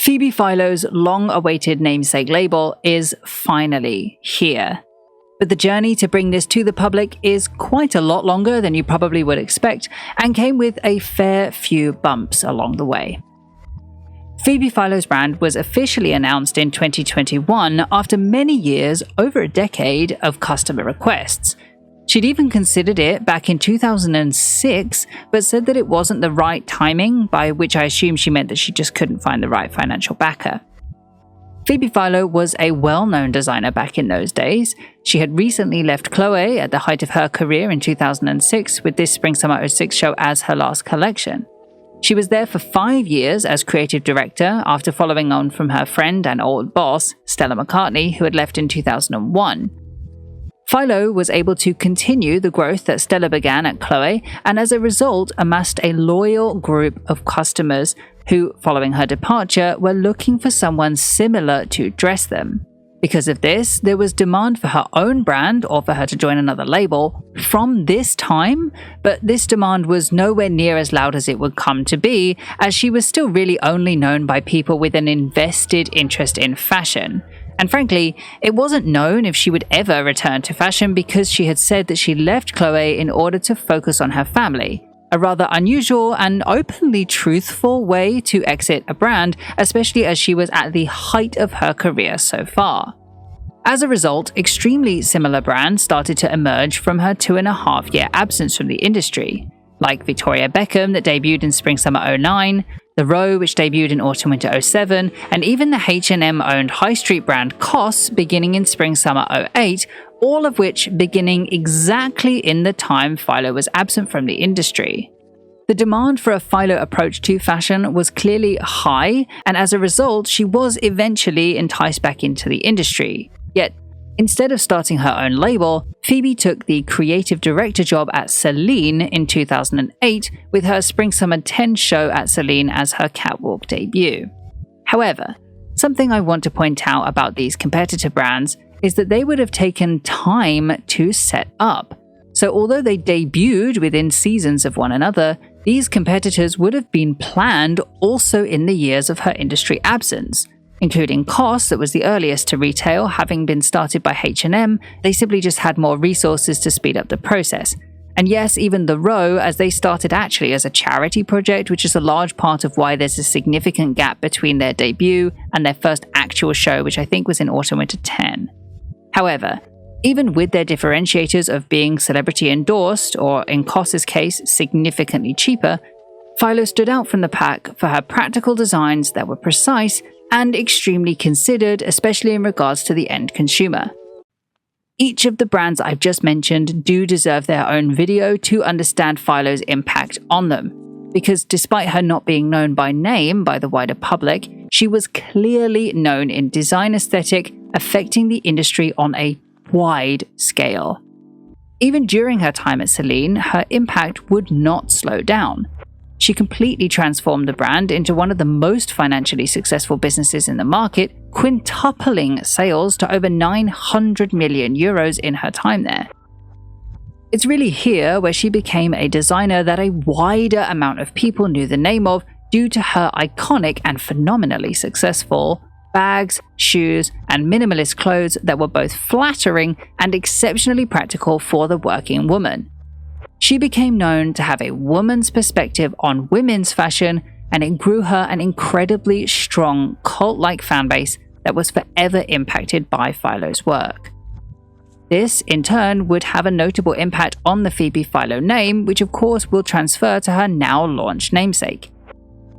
Phoebe Philo's long-awaited namesake label is finally here. But the journey to bring this to the public is quite a lot longer than you probably would expect, and came with a fair few bumps along the way. Phoebe Philo's brand was officially announced in 2021 after many years, over a decade, of customer requests. She'd even considered it back in 2006, but said that it wasn't the right timing, by which I assume she meant that she just couldn't find the right financial backer. Phoebe Philo was a well-known designer back in those days. She had recently left Chloe at the height of her career in 2006 with this Spring/Summer '06 show as her last collection. She was there for 5 years as creative director after following on from her friend and old boss, Stella McCartney, who had left in 2001. Philo was able to continue the growth that Stella began at Chloe, and as a result amassed a loyal group of customers who, following her departure, were looking for someone similar to dress them. Because of this, there was demand for her own brand or for her to join another label from this time, but this demand was nowhere near as loud as it would come to be, as she was still really only known by people with an invested interest in fashion. And frankly, it wasn't known if she would ever return to fashion because she had said that she left Chloe in order to focus on her family. A rather unusual and openly truthful way to exit a brand, especially as she was at the height of her career so far. As a result, extremely similar brands started to emerge from her 2.5-year absence from the industry, like Victoria Beckham that debuted in Spring/Summer '09, The Row which debuted in Autumn/Winter '07, and even the H&M-owned high street brand COS beginning in Spring/Summer '08, all of which beginning exactly in the time Philo was absent from the industry. The demand for a Philo approach to fashion was clearly high, and as a result, she was eventually enticed back into the industry. Yet, instead of starting her own label, Phoebe took the creative director job at Celine in 2008 with her Spring/Summer '10 show at Celine as her catwalk debut. However, something I want to point out about these competitor brands is that they would have taken time to set up. So although they debuted within seasons of one another, these competitors would have been planned also in the years of her industry absence. Including COS, that was the earliest to retail, having been started by H&M, they simply just had more resources to speed up the process. And yes, even The Row, as they started actually as a charity project, which is a large part of why there's a significant gap between their debut and their first actual show, which I think was in Autumn/Winter '10. However, even with their differentiators of being celebrity endorsed, or in COS's case, significantly cheaper, Philo stood out from the pack for her practical designs that were precise and extremely considered, especially in regards to the end consumer. Each of the brands I've just mentioned do deserve their own video to understand Philo's impact on them, because despite her not being known by name by the wider public, she was clearly known in design aesthetic, affecting the industry on a wide scale. Even during her time at Celine, her impact would not slow down. She completely transformed the brand into one of the most financially successful businesses in the market, quintupling sales to over 900 million euros in her time there. It's really here where she became a designer that a wider amount of people knew the name of due to her iconic and phenomenally successful bags, shoes, and minimalist clothes that were both flattering and exceptionally practical for the working woman. She became known to have a woman's perspective on women's fashion, and it grew her an incredibly strong cult-like fanbase that was forever impacted by Philo's work. This, in turn, would have a notable impact on the Phoebe Philo name, which of course will transfer to her now launched namesake.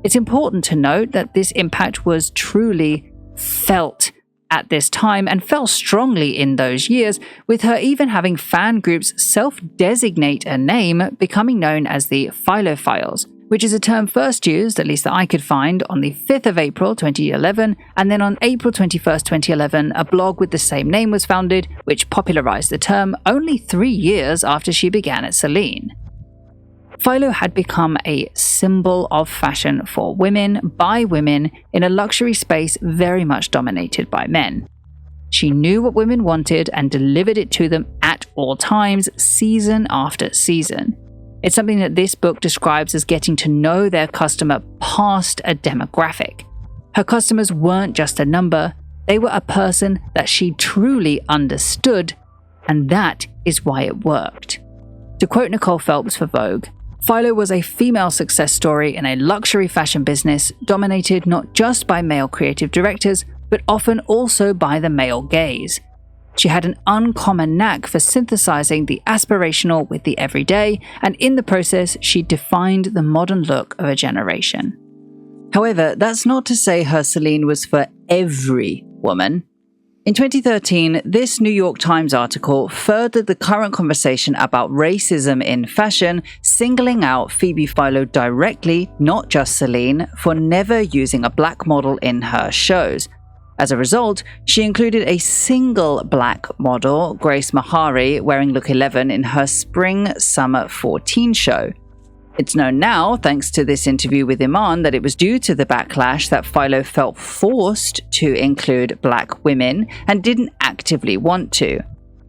It's important to note that this impact was truly felt at this time and felt strongly in those years, with her even having fan groups self-designate a name, becoming known as the Philophiles, which is a term first used, at least that I could find, on the 5th of April 2011, and then on April 21st, 2011, a blog with the same name was founded, which popularized the term only 3 years after she began at Celine. Philo had become a symbol of fashion for women, by women, in a luxury space very much dominated by men. She knew what women wanted and delivered it to them at all times, season after season. It's something that this book describes as getting to know their customer past a demographic. Her customers weren't just a number, they were a person that she truly understood, and that is why it worked. To quote Nicole Phelps for Vogue, Philo was a female success story in a luxury fashion business dominated not just by male creative directors, but often also by the male gaze. She had an uncommon knack for synthesizing the aspirational with the everyday, and in the process, she defined the modern look of a generation. However, that's not to say her Celine was for every woman. In 2013, this New York Times article furthered the current conversation about racism in fashion, singling out Phoebe Philo directly, not just Celine, for never using a black model in her shows. As a result, she included a single black model, Grace Mahari, wearing look 11 in her Spring/Summer 14 show. It's known now, thanks to this interview with Iman, that it was due to the backlash that Philo felt forced to include black women and didn't actively want to.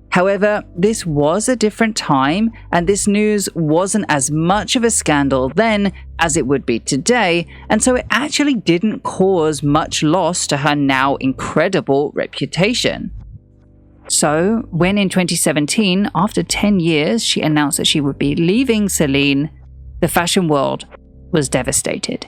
However, this was a different time, and this news wasn't as much of a scandal then as it would be today, and so it actually didn't cause much loss to her now incredible reputation. So, when in 2017, after 10 years, she announced that she would be leaving Celine, the fashion world was devastated.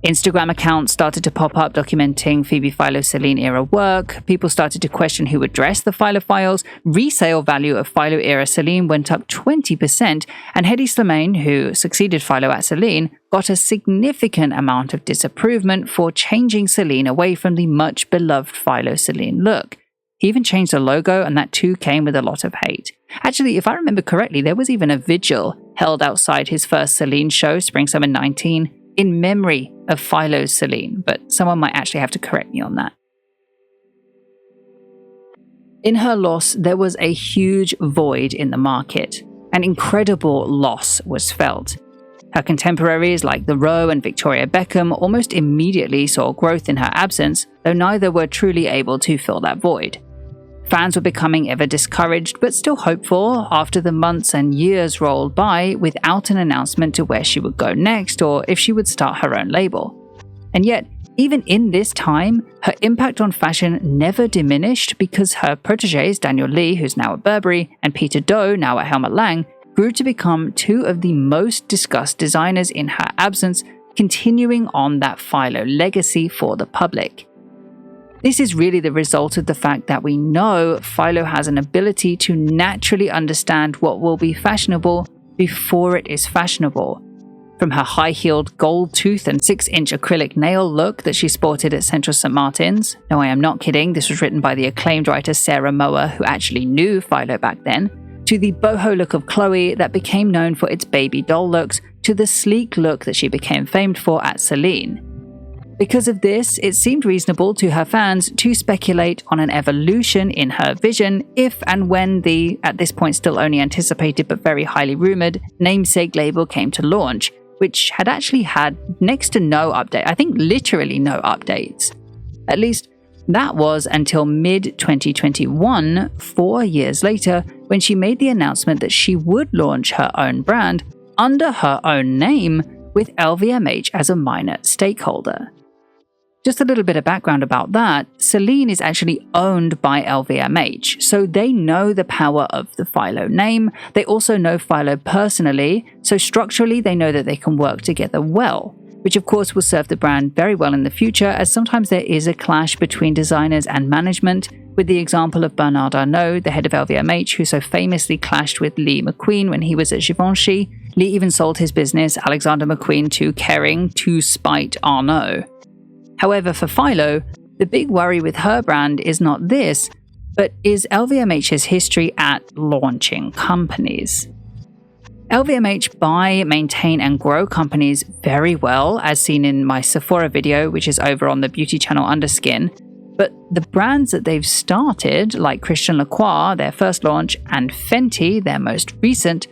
Instagram accounts started to pop up documenting Phoebe Philo's Celine era work. People started to question who would dress the Philo files. Resale value of Philo era Celine went up 20%, and Hedi Slimane, who succeeded Philo at Celine, got a significant amount of disapproval for changing Celine away from the much beloved Philo Celine look. He even changed the logo, and that too came with a lot of hate. Actually, if I remember correctly, there was even a vigil held outside his first Celine show, Spring/Summer 19, in memory of Philo's Celine, but someone might actually have to correct me on that. In her loss, there was a huge void in the market. An incredible loss was felt. Her contemporaries like The Row and Victoria Beckham almost immediately saw growth in her absence, though neither were truly able to fill that void. Fans were becoming ever discouraged, but still hopeful after the months and years rolled by without an announcement to where she would go next or if she would start her own label. And yet, even in this time, her impact on fashion never diminished because her protégés, Daniel Lee, who's now at Burberry, and Peter Do, now at Helmut Lang, grew to become two of the most discussed designers in her absence, continuing on that Philo legacy for the public. This is really the result of the fact that we know Philo has an ability to naturally understand what will be fashionable before it is fashionable. From her high-heeled gold tooth and 6-inch acrylic nail look that she sported at Central St. Martin's, no, I am not kidding, this was written by the acclaimed writer Sarah Mower, who actually knew Philo back then, to the boho look of Chloe that became known for its baby doll looks, to the sleek look that she became famed for at Celine. Because of this, it seemed reasonable to her fans to speculate on an evolution in her vision if and when the, at this point still only anticipated but very highly rumoured, namesake label came to launch, which had actually had next to no update, I think literally no updates. At least, that was until mid-2021, 4 years later, when she made the announcement that she would launch her own brand under her own name with LVMH as a minor stakeholder. Just a little bit of background about that, Celine is actually owned by LVMH, so they know the power of the Philo name. They also know Philo personally, so structurally they know that they can work together well, which of course will serve the brand very well in the future, as sometimes there is a clash between designers and management, with the example of Bernard Arnault, the head of LVMH, who so famously clashed with Lee McQueen when he was at Givenchy. Lee even sold his business, Alexander McQueen, to Kering to spite Arnault. However, for Philo, the big worry with her brand is not this, but is LVMH's history at launching companies. LVMH buy, maintain, and grow companies very well, as seen in my Sephora video, which is over on the beauty channel Underskin. But the brands that they've started, like Christian Lacroix, their first launch, and Fenty, their most recent,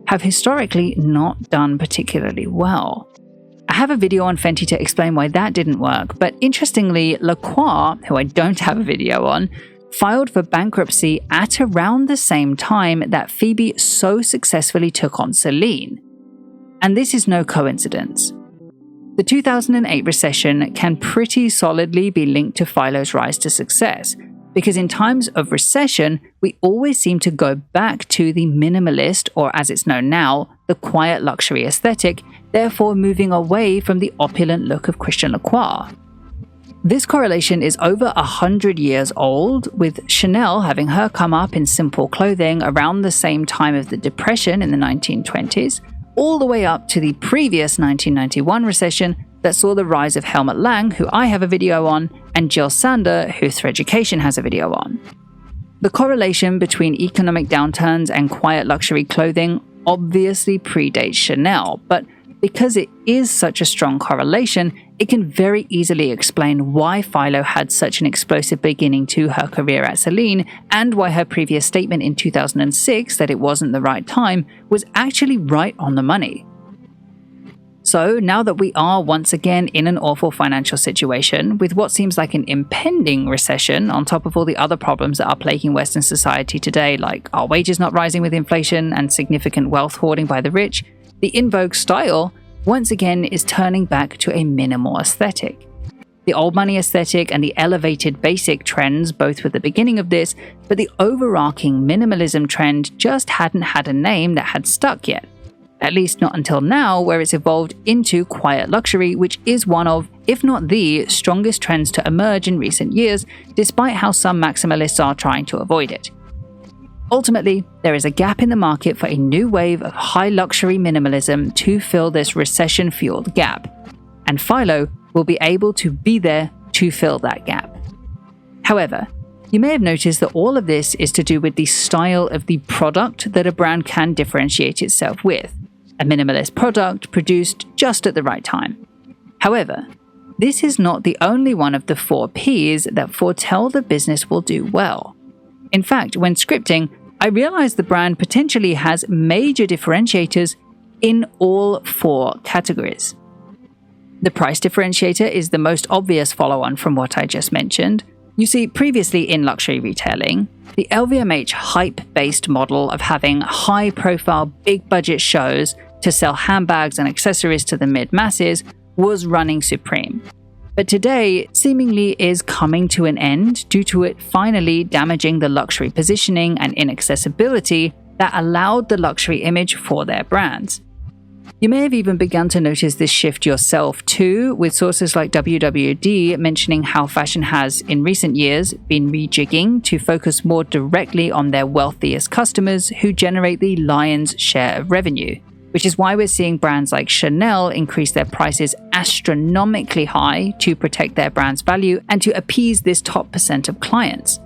have historically not done particularly well. I have a video on Fenty to explain why that didn't work, but interestingly, Lacroix, who I don't have a video on, filed for bankruptcy at around the same time that Phoebe so successfully took on Celine. And this is no coincidence. The 2008 recession can pretty solidly be linked to Philo's rise to success, because in times of recession, we always seem to go back to the minimalist, or as it's known now, the quiet luxury aesthetic, therefore moving away from the opulent look of Christian Lacroix. This correlation is over 100 years old, with Chanel having her come up in simple clothing around the same time of the Depression in the 1920s, all the way up to the previous 1991 recession that saw the rise of Helmut Lang, who I have a video on, and Jill Sander, who Threaducation has a video on. The correlation between economic downturns and quiet luxury clothing obviously predates Chanel, but because it is such a strong correlation, it can very easily explain why Philo had such an explosive beginning to her career at Celine, and why her previous statement in 2006 that it wasn't the right time was actually right on the money. So now that we are once again in an awful financial situation, with what seems like an impending recession on top of all the other problems that are plaguing Western society today, like our wages not rising with inflation and significant wealth hoarding by the rich, the in vogue style once again is turning back to a minimal aesthetic. The old money aesthetic and the elevated basic trends both were the beginning of this, but the overarching minimalism trend just hadn't had a name that had stuck yet. At least not until now, where it's evolved into quiet luxury, which is one of, if not the, strongest trends to emerge in recent years, despite how some maximalists are trying to avoid it. Ultimately, there is a gap in the market for a new wave of high luxury minimalism to fill this recession-fueled gap, and Philo will be able to be there to fill that gap. However, you may have noticed that all of this is to do with the style of the product that a brand can differentiate itself with. A minimalist product produced just at the right time. However, this is not the only one of the 4 Ps that foretell the business will do well. In fact, when scripting, I realized the brand potentially has major differentiators in all 4 categories. The price differentiator is the most obvious follow-on from what I just mentioned. You see, previously in luxury retailing, the LVMH hype-based model of having high-profile, big-budget shows to sell handbags and accessories to the mid-masses was running supreme. But today, seemingly is coming to an end due to it finally damaging the luxury positioning and inaccessibility that allowed the luxury image for their brands. You may have even begun to notice this shift yourself too, with sources like WWD mentioning how fashion has, in recent years, been rejigging to focus more directly on their wealthiest customers who generate the lion's share of revenue, which is why we're seeing brands like Chanel increase their prices astronomically high to protect their brand's value and to appease this top percent of clients.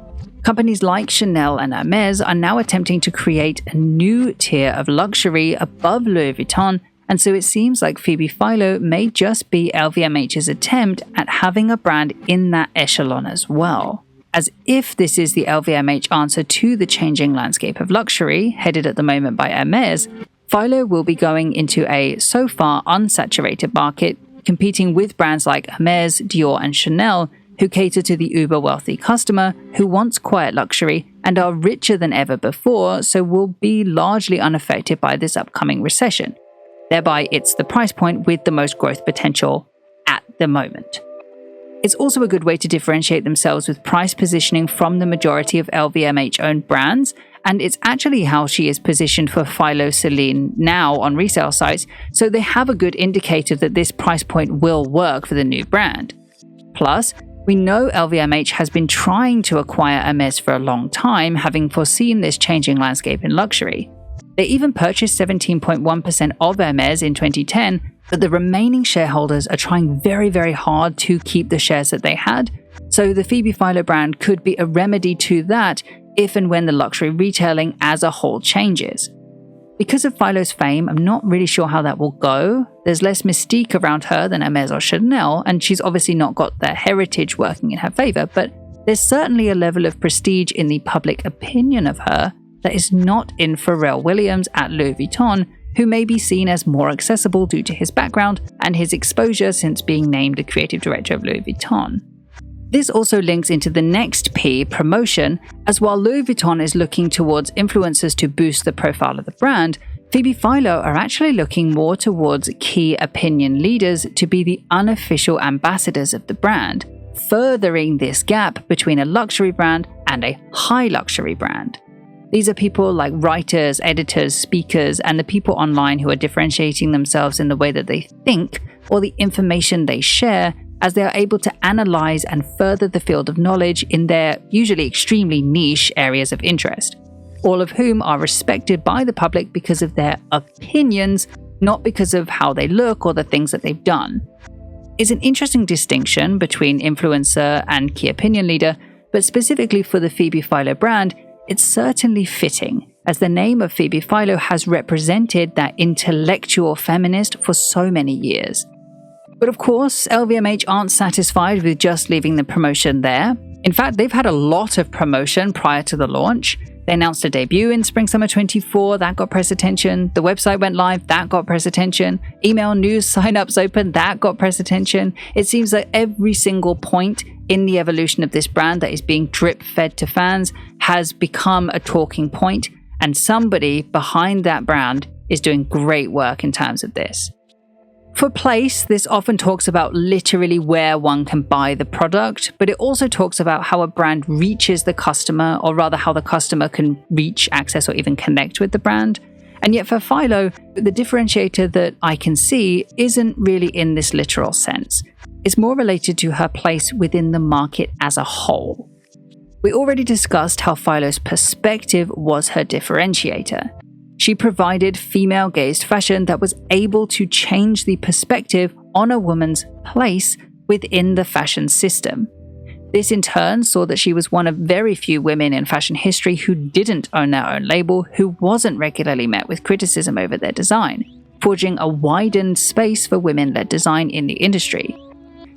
Companies like Chanel and Hermes are now attempting to create a new tier of luxury above Louis Vuitton, and so it seems like Phoebe Philo may just be LVMH's attempt at having a brand in that echelon as well. As if this is the LVMH answer to the changing landscape of luxury, headed at the moment by Hermes, Philo will be going into a so far unsaturated market, competing with brands like Hermes, Dior, and Chanel, who cater to the uber-wealthy customer who wants quiet luxury and are richer than ever before, so will be largely unaffected by this upcoming recession. Thereby, it's the price point with the most growth potential at the moment. It's also a good way to differentiate themselves with price positioning from the majority of LVMH-owned brands, and it's actually how she is positioned for Philo Celine now on resale sites, so they have a good indicator that this price point will work for the new brand. Plus, we know LVMH has been trying to acquire Hermes for a long time, having foreseen this changing landscape in luxury. They even purchased 17.1% of Hermes in 2010, but the remaining shareholders are trying very, very hard to keep the shares that they had, so the Phoebe Philo brand could be a remedy to that if and when the luxury retailing as a whole changes. Because of Philo's fame, I'm not really sure how that will go. There's less mystique around her than Hermes or Chanel, and she's obviously not got their heritage working in her favor, but there's certainly a level of prestige in the public opinion of her that is not in Pharrell Williams at Louis Vuitton, who may be seen as more accessible due to his background and his exposure since being named the creative director of Louis Vuitton. This also links into the next P, promotion, as while Louis Vuitton is looking towards influencers to boost the profile of the brand, Phoebe Philo are actually looking more towards key opinion leaders to be the unofficial ambassadors of the brand, furthering this gap between a luxury brand and a high luxury brand. These are people like writers, editors, speakers, and the people online who are differentiating themselves in the way that they think or the information they share, as they are able to analyze and further the field of knowledge in their usually extremely niche areas of interest, all of whom are respected by the public because of their opinions, not because of how they look or the things that they've done. It's an interesting distinction between influencer and key opinion leader, but specifically for the Phoebe Philo brand, it's certainly fitting, as the name of Phoebe Philo has represented that intellectual feminist for so many years. But of course, LVMH aren't satisfied with just leaving the promotion there. In fact, they've had a lot of promotion prior to the launch. They announced a debut in Spring/Summer 24, that got press attention. The website went live, that got press attention. Email news signups open, that got press attention. It seems like every single point in the evolution of this brand that is being drip-fed to fans has become a talking point, and somebody behind that brand is doing great work in terms of this. For place, this often talks about literally where one can buy the product, but it also talks about how a brand reaches the customer, or rather how the customer can reach, access, or even connect with the brand. And yet for Philo, the differentiator that I can see isn't really in this literal sense. It's more related to her place within the market as a whole. We already discussed how Philo's perspective was her differentiator. She provided female-gazed fashion that was able to change the perspective on a woman's place within the fashion system. This in turn saw that she was one of very few women in fashion history who didn't own their own label, who wasn't regularly met with criticism over their design, forging a widened space for women-led design in the industry.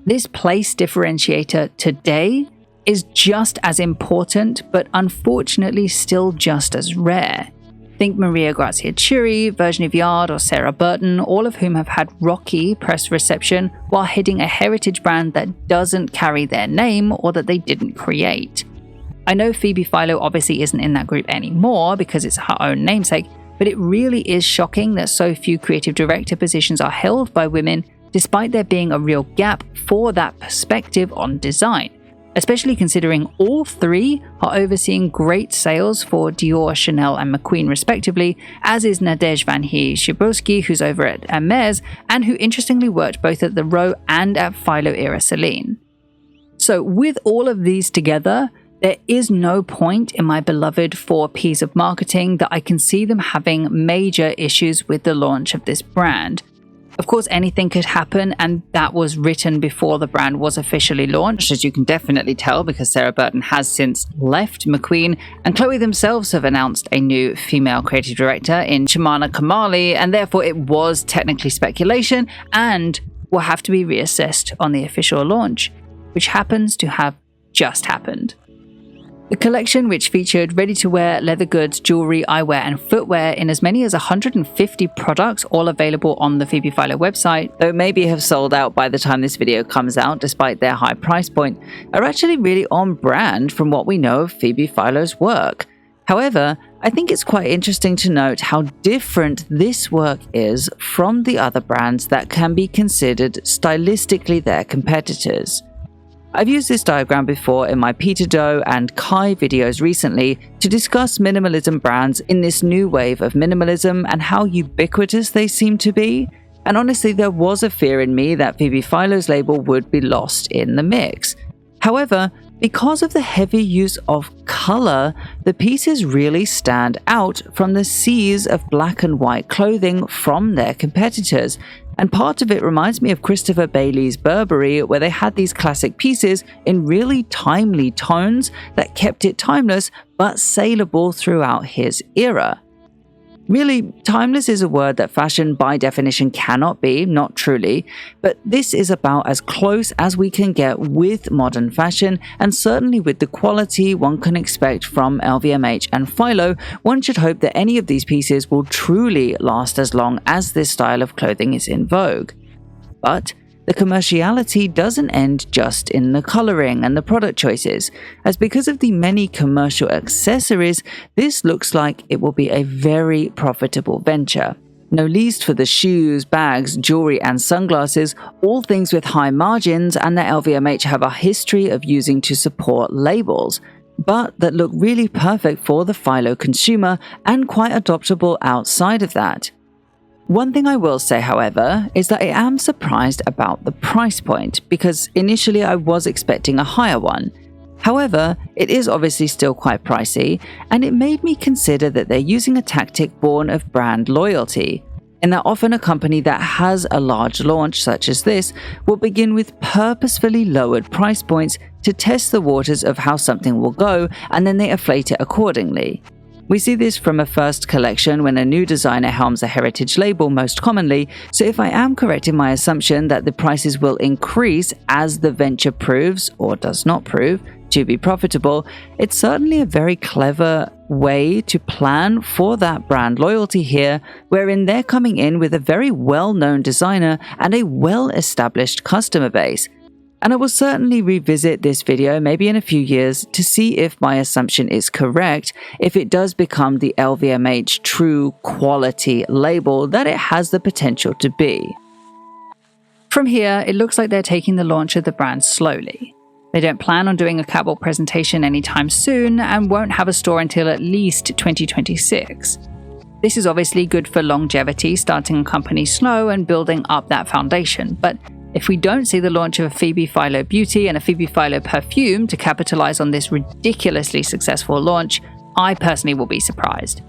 This place differentiator today is just as important, but unfortunately still just as rare. Think Maria Grazia Chiuri, Virginie Viard, or Sarah Burton, all of whom have had rocky press reception while heading a heritage brand that doesn't carry their name or that they didn't create. I know Phoebe Philo obviously isn't in that group anymore because it's her own namesake, but it really is shocking that so few creative director positions are held by women, despite there being a real gap for that perspective on design. Especially considering all three are overseeing great sales for Dior, Chanel, and McQueen respectively, as is Nadège Van Hees-Szybrowski, who's over at Hermès, and who interestingly worked both at the Row and at Philo-era Celine. So with all of these together, there is no point in my beloved 4 Ps of marketing that I can see them having major issues with the launch of this brand. Of course, anything could happen, and that was written before the brand was officially launched, as you can definitely tell because Sarah Burton has since left McQueen, and Chloe themselves have announced a new female creative director in Chimana Kamali, and therefore it was technically speculation and will have to be reassessed on the official launch, which happens to have just happened. The collection, which featured ready-to-wear leather goods, jewelry, eyewear, and footwear in as many as 150 products, all available on the Phoebe Philo website, though maybe have sold out by the time this video comes out despite their high price point, are actually really on brand from what we know of Phoebe Philo's work. However, I think it's quite interesting to note how different this work is from the other brands that can be considered stylistically their competitors. I've used this diagram before in my Peter Doe and Kai videos recently to discuss minimalism brands in this new wave of minimalism and how ubiquitous they seem to be. And honestly, there was a fear in me that Phoebe Philo's label would be lost in the mix. However, because of the heavy use of color, the pieces really stand out from the seas of black and white clothing from their competitors. And part of it reminds me of Christopher Bailey's Burberry, where they had these classic pieces in really timely tones that kept it timeless but saleable throughout his era. Really, timeless is a word that fashion by definition cannot be, not truly, but this is about as close as we can get with modern fashion, and certainly with the quality one can expect from LVMH and Philo, one should hope that any of these pieces will truly last as long as this style of clothing is in vogue. But the commerciality doesn't end just in the coloring and the product choices, as because of the many commercial accessories, this looks like it will be a very profitable venture. No least for the shoes, bags, jewelry, and sunglasses, all things with high margins and that LVMH have a history of using to support labels, but that look really perfect for the Philo consumer and quite adoptable outside of that. One thing I will say, however, is that I am surprised about the price point, because initially I was expecting a higher one. However, it is obviously still quite pricey, and it made me consider that they're using a tactic born of brand loyalty, and that often a company that has a large launch such as this will begin with purposefully lowered price points to test the waters of how something will go, and then they inflate it accordingly. We see this from a first collection when a new designer helms a heritage label most commonly, so if I am correct in my assumption that the prices will increase as the venture proves, or does not prove, to be profitable, it's certainly a very clever way to plan for that brand loyalty here, wherein they're coming in with a very well-known designer and a well-established customer base. And I will certainly revisit this video maybe in a few years to see if my assumption is correct, if it does become the LVMH true quality label that it has the potential to be. From here, it looks like they're taking the launch of the brand slowly. They don't plan on doing a catwalk presentation anytime soon and won't have a store until at least 2026. This is obviously good for longevity, starting a company slow and building up that foundation, but if we don't see the launch of a Phoebe Philo beauty and a Phoebe Philo perfume to capitalize on this ridiculously successful launch, I personally will be surprised.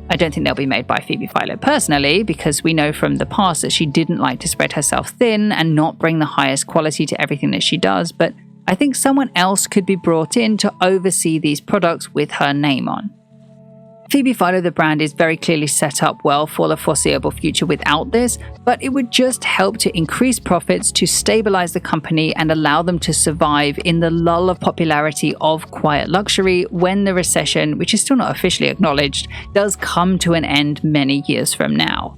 I don't think they'll be made by Phoebe Philo personally, because we know from the past that she didn't like to spread herself thin and not bring the highest quality to everything that she does, but I think someone else could be brought in to oversee these products with her name on. Phoebe Philo, the brand, is very clearly set up well for the foreseeable future without this, but it would just help to increase profits, to stabilize the company and allow them to survive in the lull of popularity of quiet luxury when the recession, which is still not officially acknowledged, does come to an end many years from now.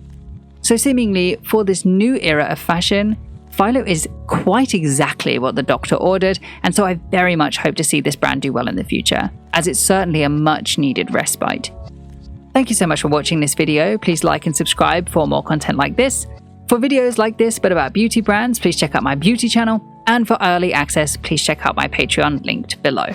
So seemingly, for this new era of fashion, Philo is quite exactly what the doctor ordered, and so I very much hope to see this brand do well in the future, as it's certainly a much needed respite. Thank you so much for watching this video. Please like and subscribe for more content like this. For videos like this but about beauty brands, please check out my beauty channel, and for early access, please check out my Patreon linked below.